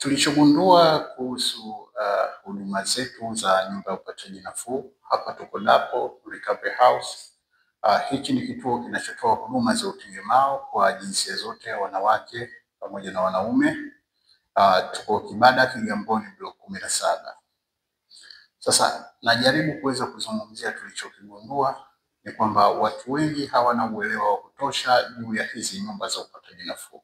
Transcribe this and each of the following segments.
Tulichogundua kuhusu huduma zetu za nyumba ya upataji nafuu hapa tuko Dapo Recovery House. Hichi ni kituo kinachotoa huduma za utengemao kwa jinsia zote, wanawake pamoja na wanaume. Tuko Kibada Kigamboni block 17. Sasa najaribu kuweza kuzungumzia tulichokigundua ni kwamba watu wengi hawana uelewa wa kutosha juu ya hizi nyumba za upataji nafuu.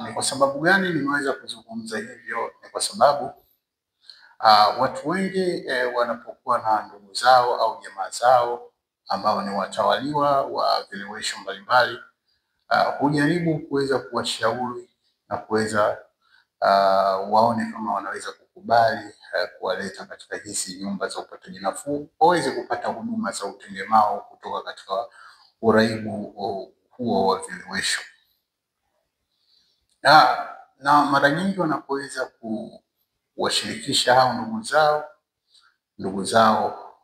Ni kwa sababu gani nimeweza kuzungumza hivyo? Ni kwa sababu watu wengi wanapokuwa na ndugu zao au jamaa zao ambao ni watawaliwa wa vilewesho mbalimbali, hujaribu kuweza kuwashauri na kuweza waone kama wanaweza kukubali kuwaleta katika hizi nyumba za upataji nafuu waweze kupata huduma za utengemao kutoka katika uraibu huo wa vilewesho. Na mara nyingi wanapoweza kuwashirikisha hao ndugu zao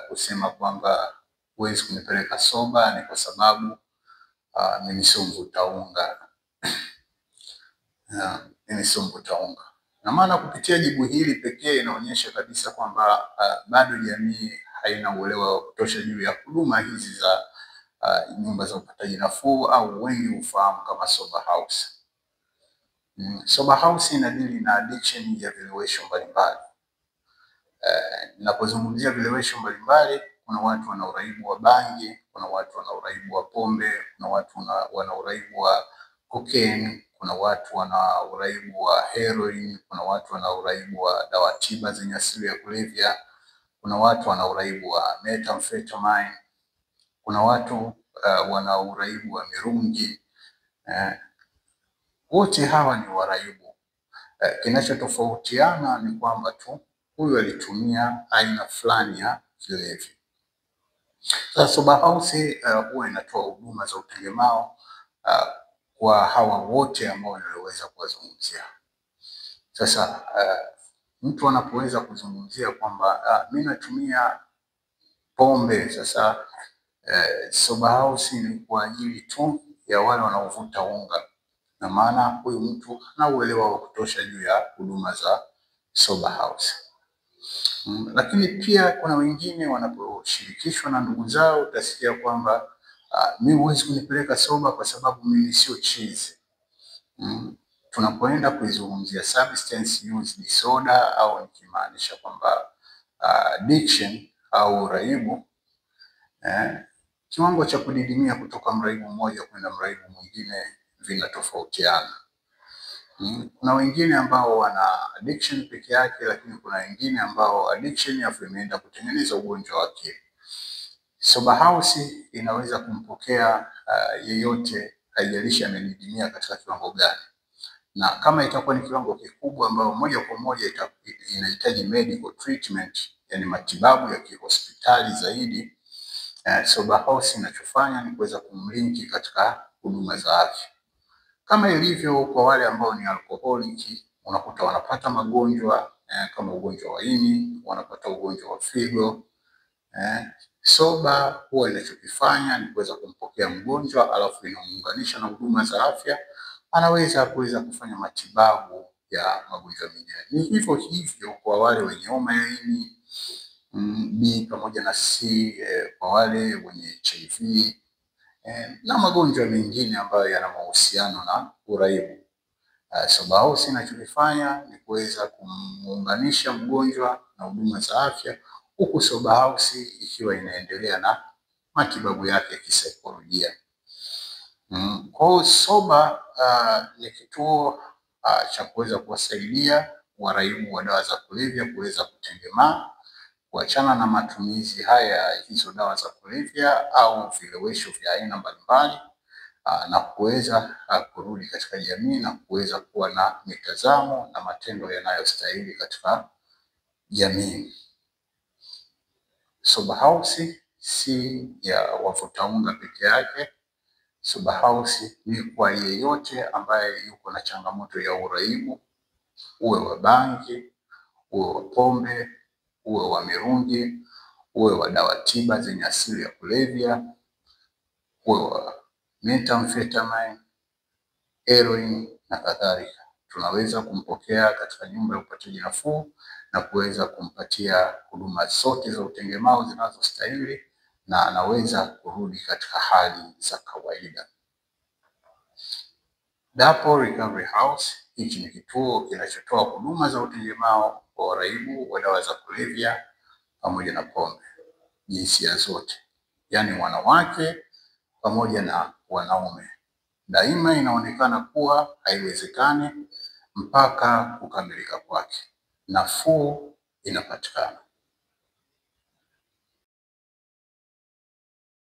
kusema kwamba huwezi kunipeleka soba, ni kwa sababu mimi sio mvuta unga. Mimi sio mvuta unga. Na maana kupitia jibu hili pekee inaonyesha kabisa kwamba bado jamii haina uelewa wa kutosha juu ya huduma hizi za nyumba za upataji nafuu au wengi hufahamu kama sober house. Sober house inadili na addiction ya vilewesho mbalimbali. Ninapozungumzia vilewesho mbalimbali, kuna watu wana uraibu wa bangi, kuna watu wana uraibu wa pombe, kuna watu wana uraibu wa cocaine, kuna watu wana uraibu wa heroin, kuna watu wana uraibu wa dawa tiba zenye asili ya kulevya, kuna watu wana uraibu wa methamphetamine, kuna watu wana uraibu wa mirungi. Wote hawa ni waraibu. Kinachotofautiana ni kwamba tu huyu alitumia aina fulani ya vilevi. Sasa sober house huwa inatoa huduma za utengemao kwa hawa wote ambao niliweza kuwazungumzia. Sasa mtu anapoweza kuzungumzia kwamba mimi natumia pombe, sasa sober house ni kwa ajili tu ya wale wanaovuta unga. Na maana huyu mtu hana uelewa wa kutosha juu ya huduma za sober house. Lakini pia kuna wengine wanaposhirikishwa na ndugu zao utasikia kwamba mimi huwezi kunipeleka soba kwa sababu mimi sio chizi. Tunapoenda kuizungumzia substance use disorder au nikimaanisha kwamba addiction au uraibu, kiwango cha kudidimia kutoka mraibu mmoja kwenda mraibu mwingine vinatofautiana. Kuna wengine ambao wana addiction peke yake, lakini kuna wengine ambao addiction yafu imeenda kutengeneza ugonjwa wake. Sober house inaweza kumpokea yeyote, haijalishi amedidimia katika kiwango gani. Na kama itakuwa ni kiwango kikubwa ambao moja kwa moja inahitaji medical treatment, yani matibabu ya kihospitali zaidi, sober house inachofanya ni kuweza kumlinki katika huduma za afya. Kama ilivyo kwa wale ambao ni alcoholic, unakuta wanapata magonjwa kama ugonjwa wa ini, wanapata ugonjwa wa figo. Sober huwa inachokifanya ni kuweza kumpokea mgonjwa alafu inamuunganisha na huduma za afya, anaweza kuweza kufanya matibabu ya magonjwa mengine. Ni hivyo hivyo kwa wale wenye homa ya ini B pamoja na C, kwa wale wenye HIV na magonjwa mengine ambayo yana mahusiano na uraibu. Sober house inachokifanya ni kuweza kumuunganisha mgonjwa na huduma za afya, huku sober house ikiwa inaendelea na matibabu yake ya kisaikolojia. Kwa hiyo sober ni kituo cha kuweza kuwasaidia waraibu wa dawa za kulevya kuweza kutengemaa, kuachana na matumizi haya hizo dawa za kulevya au vilewesho vya aina mbalimbali, na kuweza kurudi katika jamii na kuweza kuwa na mitazamo na matendo yanayostahili katika jamii. Sober house si ya wavuta unga peke yake. Sober house ni kwa yeyote ambaye yuko na changamoto ya uraibu, uwe wa bangi, uwe wa pombe, uwe wa mirungi, uwe wa dawa tiba zenye asili ya kulevya, uwe wa methamphetamine, heroin na kadhalika. tunaweza kumpokea katika nyumba ya upataji nafuu na kuweza kumpatia huduma zote za utengemao zinazostahili na anaweza kurudi katika hali za kawaida. Dapo Recovery House, hichi ni kituo kinachotoa huduma za utengemao kwa waraibu wa dawa za kulevya pamoja na pombe, jinsia zote, yaani wanawake pamoja na wanaume. Daima inaonekana kuwa haiwezekani mpaka kukamilika kwake. Nafuu inapatikana.